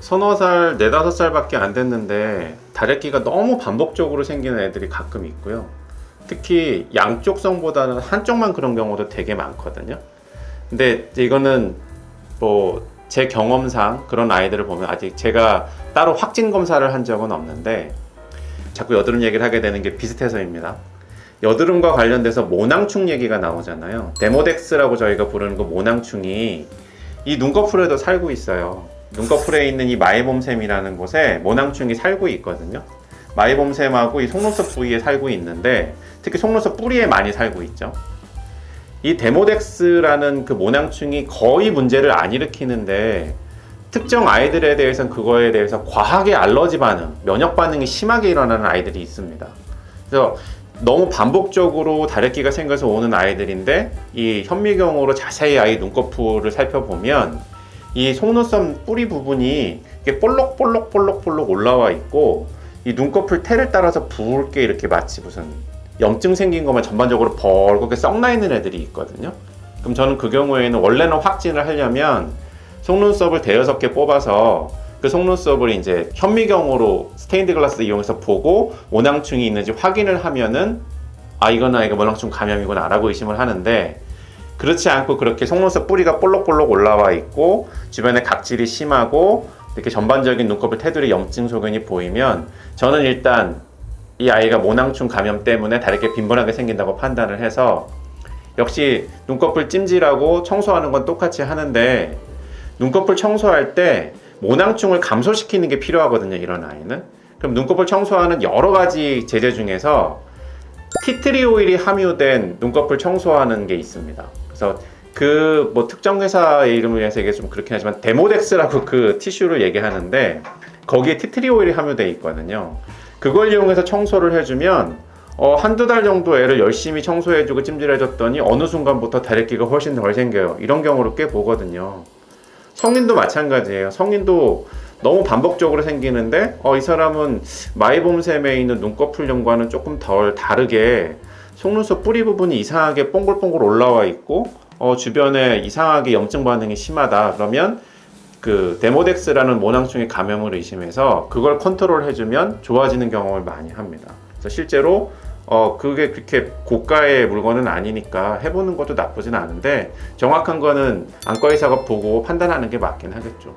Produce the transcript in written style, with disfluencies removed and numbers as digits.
서너 살, 네다섯 살밖에 안 됐는데 다래끼가 너무 반복적으로 생기는 애들이 가끔 있고요. 특히 양쪽성보다는 한쪽만 그런 경우도 되게 많거든요. 근데 이거는 뭐 제 경험상 그런 아이들을 보면 아직 제가 따로 확진 검사를 한 적은 없는데 자꾸 여드름 얘기를 하게 되는 게 비슷해서입니다. 여드름과 관련돼서 모낭충 얘기가 나오잖아요. 데모덱스라고 저희가 부르는 그 모낭충이 이 눈꺼풀에도 살고 있어요. 눈꺼풀에 있는 이 마이봄샘이라는 곳에 모낭충이 살고 있거든요. 마이봄샘하고 이 속눈썹 부위에 살고 있는데 특히 속눈썹 뿌리에 많이 살고 있죠. 이 데모덱스라는 그 모낭충이 거의 문제를 안 일으키는데 특정 아이들에 대해서는 그거에 대해서 과하게 알러지 반응, 면역 반응이 심하게 일어나는 아이들이 있습니다. 그래서 너무 반복적으로 다래끼가 생겨서 오는 아이들인데 이 현미경으로 자세히 아이 눈꺼풀을 살펴보면 이 속눈썹 뿌리 부분이 이렇게 볼록볼록 올라와 있고 이 눈꺼풀 태를 따라서 붉게 이렇게 마치 무슨 염증 생긴 것만 전반적으로 벌겋게 썩나 있는 애들이 있거든요. 그럼 저는 그 경우에는 원래는 확진을 하려면 속눈썹을 대여섯 개 뽑아서 그 속눈썹을 이제 현미경으로 스테인드 글라스 이용해서 보고 모낭충이 있는지 확인을 하면은 아 이거는 아이가 모낭충 감염이구나 라고 의심을 하는데 그렇지 않고 그렇게 속눈썹 뿌리가 볼록볼록 올라와 있고 주변에 각질이 심하고 이렇게 전반적인 눈꺼풀 테두리 염증 소견이 보이면 저는 일단 이 아이가 모낭충 감염 때문에 다래끼 빈번하게 생긴다고 판단을 해서 역시 눈꺼풀 찜질하고 청소하는 건 똑같이 하는데 눈꺼풀 청소할 때 모낭충을 감소시키는 게 필요하거든요. 이런 아이는. 그럼 눈꺼풀 청소하는 여러 가지 제재 중에서 티트리 오일이 함유된 눈꺼풀 청소하는 게 있습니다. 그래서 그 뭐 특정 회사의 이름을 위해서 이게 좀 그렇긴 하지만 데모덱스라고 그 티슈를 얘기하는데 거기에 티트리 오일이 함유되어 있거든요. 그걸 이용해서 청소를 해주면 한두 달 정도 애를 열심히 청소해주고 찜질해줬더니 어느 순간부터 다래끼가 훨씬 덜 생겨요. 이런 경우를 꽤 보거든요. 성인도 마찬가지예요. 성인도 너무 반복적으로 생기는데 이 사람은 마이봄샘에 있는 눈꺼풀염과는 조금 덜 다르게 속눈썹 뿌리 부분이 이상하게 뽕글뽕글 올라와 있고 주변에 이상하게 염증 반응이 심하다. 그러면 그 데모덱스라는 모낭충의 감염을 의심해서 그걸 컨트롤 해주면 좋아지는 경험을 많이 합니다. 그래서 실제로 그게 그렇게 고가의 물건은 아니니까 해보는 것도 나쁘진 않은데 정확한 거는 안과 의사가 보고 판단하는 게 맞긴 하겠죠.